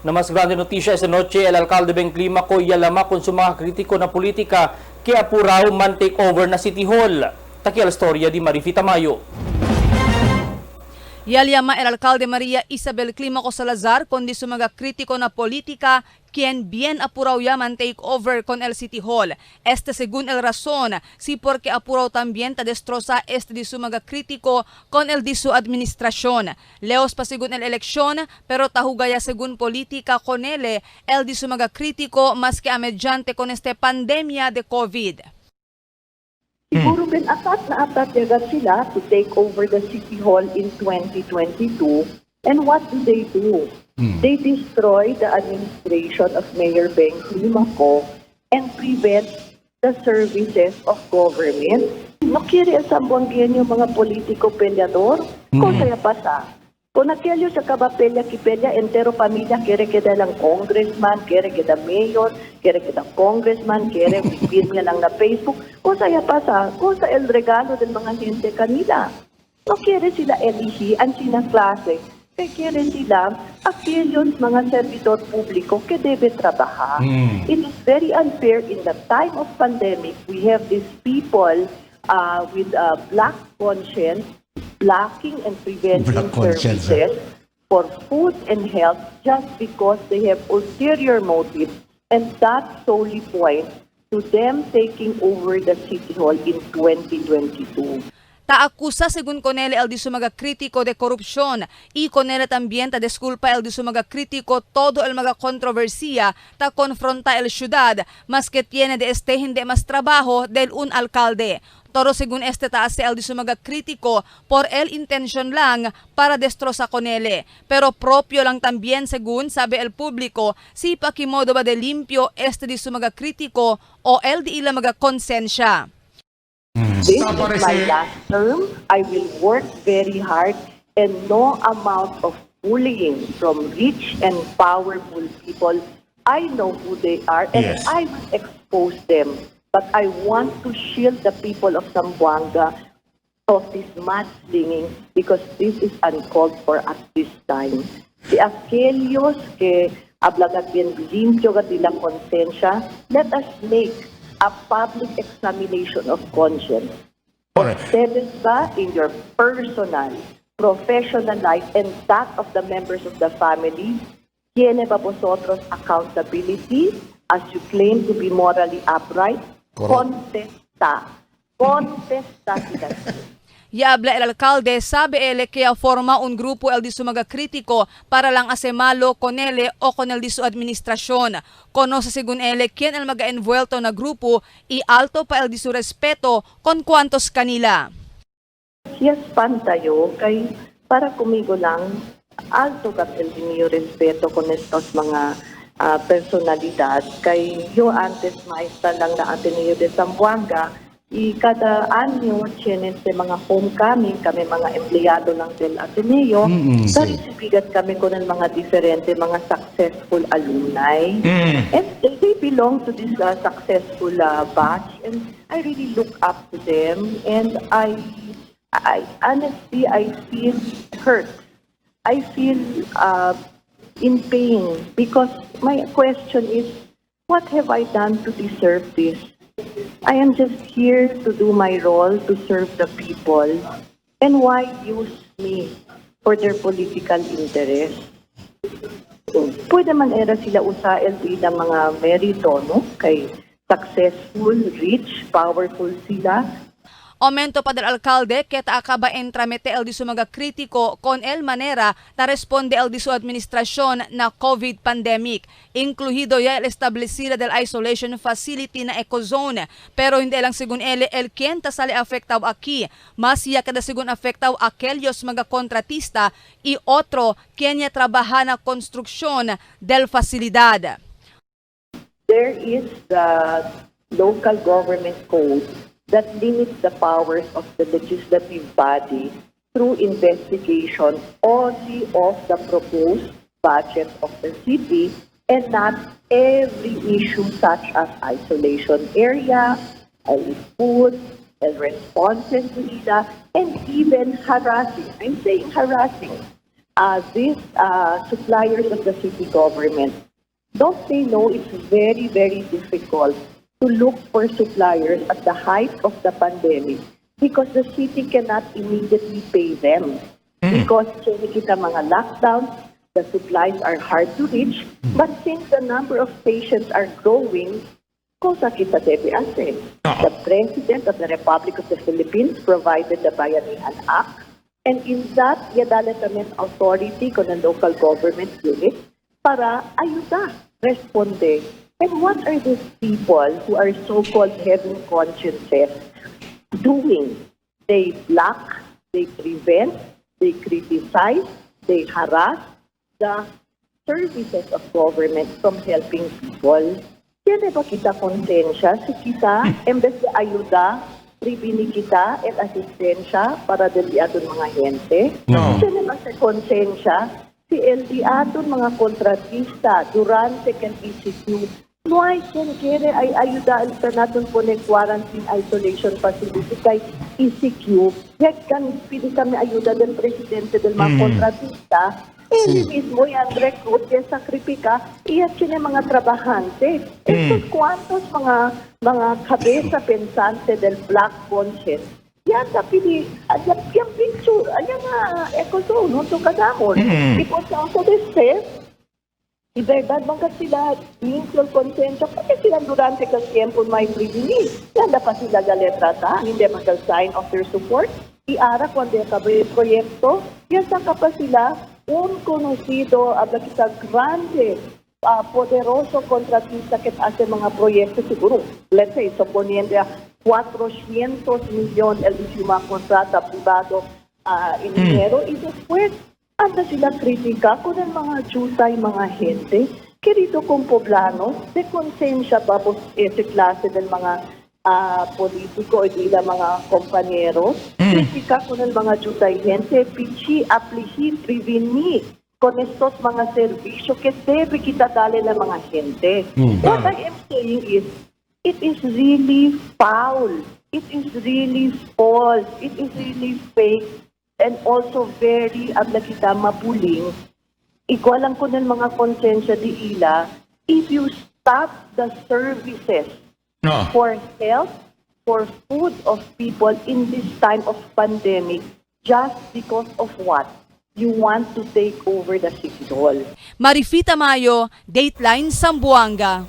Na mas grande notisya esta noche, el alcalde Beng Climaco yalama con su mga kritiko na politika que apuraw man take over na City Hall. Takial storya di Marifita Mayo. Yalyama el alcalde Maria Isabel Climaco Salazar kundi sumaga kritiko na politika quien bien apuraw yaman take over con el City Hall. Este según el razón, si porque apuraw también ta destroza este di sumaga kritiko con el di su administración. Leos pa según el eleksyon, pero tahugaya según politika con el di sumaga kritiko mas que amedyante con este pandemia de COVID. Siguro atat na atat agad sila to take over the City Hall in 2022. And what do? They destroy the administration of Mayor Beng Climaco and prevent the services of government. No quiere sa buwangyan yung mga politiko peleador. Kung saya pasa. Kung nakielyo sa kabapelya kipelya, entero pamilya, kere kita lang congressman, kere kita mayor, kere kita congressman, kere firma lang na Facebook. Kung saya pasa, kung sa el regalo del mga gente kanila. No quiere sila elihian sina klase, kaya quiere sila aquellos mga servidor publiko que debe trabajar. It is very unfair in the time of pandemic. We have these people with black conscience blocking and preventing services for food and health just because they have ulterior motives, and that solely points to them taking over the City Hall in 2022. Taakusa según Conele el di sumaga crítico de corrupción y Conele también ta disculpa el di sumaga crítico todo el mga controversia ta confronta el ciudad mas que tiene de este hindi mas trabajo del un alcalde. Toro según este taas el di sumaga crítico por el intention lang para destroza Conele. Pero propio lang también según sabi el público si pakimodo ba de limpio este di sumaga crítico o el di ila maga konsensya. This is my last term. I will work very hard, and no amount of bullying from rich and powerful people. I know who they are, and I will expose them. But I want to shield the people of Zamboanga of this mudslinging because this is uncalled for at this time. Si aquellos que hablagan bien limpio de la conciencia, let us make a public examination of conscience. Ustedes ba in your personal, professional life and that of the members of the family, tiene ba vosotros accountability as you claim to be morally upright? Contesta. Contesta sila. Yabla el alcalde sabe ele que forma un grupo el di sumaga crítico para lang asemalo con ele o con el di su administrasyon. Conoce según ele quien el maga-envuelto na grupo y alto pa el di su respeto con cuantos kanila. Yes, pantayo kay para kumigo lang alto ka el niyo respeto con estos mga personalidad kay yo antes maestra lang na Ateneo de Zamboanga. Y kada anyo, tienen mga homecoming, kami mga empleyado ng del Ateneo, karisibigat kami ko ng mga diferente, mga successful alumni. And they belong to this successful batch, and I really look up to them, and I honestly, I feel hurt. I feel in pain, because my question is, what have I done to deserve this? I am just here to do my role to serve the people. And why use me for their political interest? Pwede man era sila usael bilang mga merito, no? Kay successful, rich, powerful sila. Aumento pa del alcalde que acaba entramete el di sumaga crítico con el manera na responde el di su administrasyon na COVID pandemic. Incluido ya el establecida del isolation facility na ecozone. Pero hindi lang según ele el quien tasali afectaw aquí. Mas ya kada según afectaw aquellos mga kontratista y otro quien ya trabaja na konstruksyon del facilidad. There is the local government code that limits the powers of the legislative body through investigation only of the proposed budget of the city and not every issue such as isolation area, food, and responses to NIDA, and even harassing. I'm saying harassing. these suppliers of the city government, don't they know it's very, very difficult to look for suppliers at the height of the pandemic because the city cannot immediately pay them. Because kita mga lockdowns, the supplies are hard to reach, but since the number of patients are growing, cosa kita debe hacer? The President of the Republic of the Philippines provided the Bayanihan Act, and in that, yadala kami authority ko ng local government unit para ayuda, responde. And what are these people who are so-called having consciences doing? They block, they prevent, they criticize, they harass the services of government from helping people. Kaya ba kita konsensya? Si kita, embes na ayuda, pribini kita at asistensya para dali aton mga hente. Kaya ba sa konsensya? Si LD aton mga kontratista durante kan ECQ, no ay kere ay ayuda sa natin po ng quarantine isolation facility kay ECQ. Hek kan pili kami ayuda del presidente del mga kontratista. Hindi mismo yan recruit yan sakripika iyak sila mga trabahante. Estos cuantos mga kabesa pensante del black conscience. Yan pili yung picture ayan nga ekoso no to kadamon. Because also this says iberdad bang sila mutual consensya kasi sila durante ka tiempo may privili. Yan dapat sila galetra ta, hindi mag-sign of their support. Iara cuando acabe el proyecto, yan sa pa sila un conocido, habla kita grande, poderoso contratista que hace mga proyekto siguro. Let's say, suponiendo 400 milyon el mga kontrata privado en dinero y después anda sila kritika kung ang mga jusay mga gente que dito kung poblano de konsensya babos ese klase del mga politiko o dila mga compañeros kritika kung ang mga jusay gente pichi aplihi preveni con estos mga servisyo que debe kita dale ng mga gente. What I am saying is it is really foul, it is really false, it is really fake, and also very kita mabuling. Ikaw lang ko ng mga konsensya di ila, if you stop the services for health, for food of people in this time of pandemic, just because of what? You want to take over the city hall. Marifita Mayo, Dateline Sambuanga.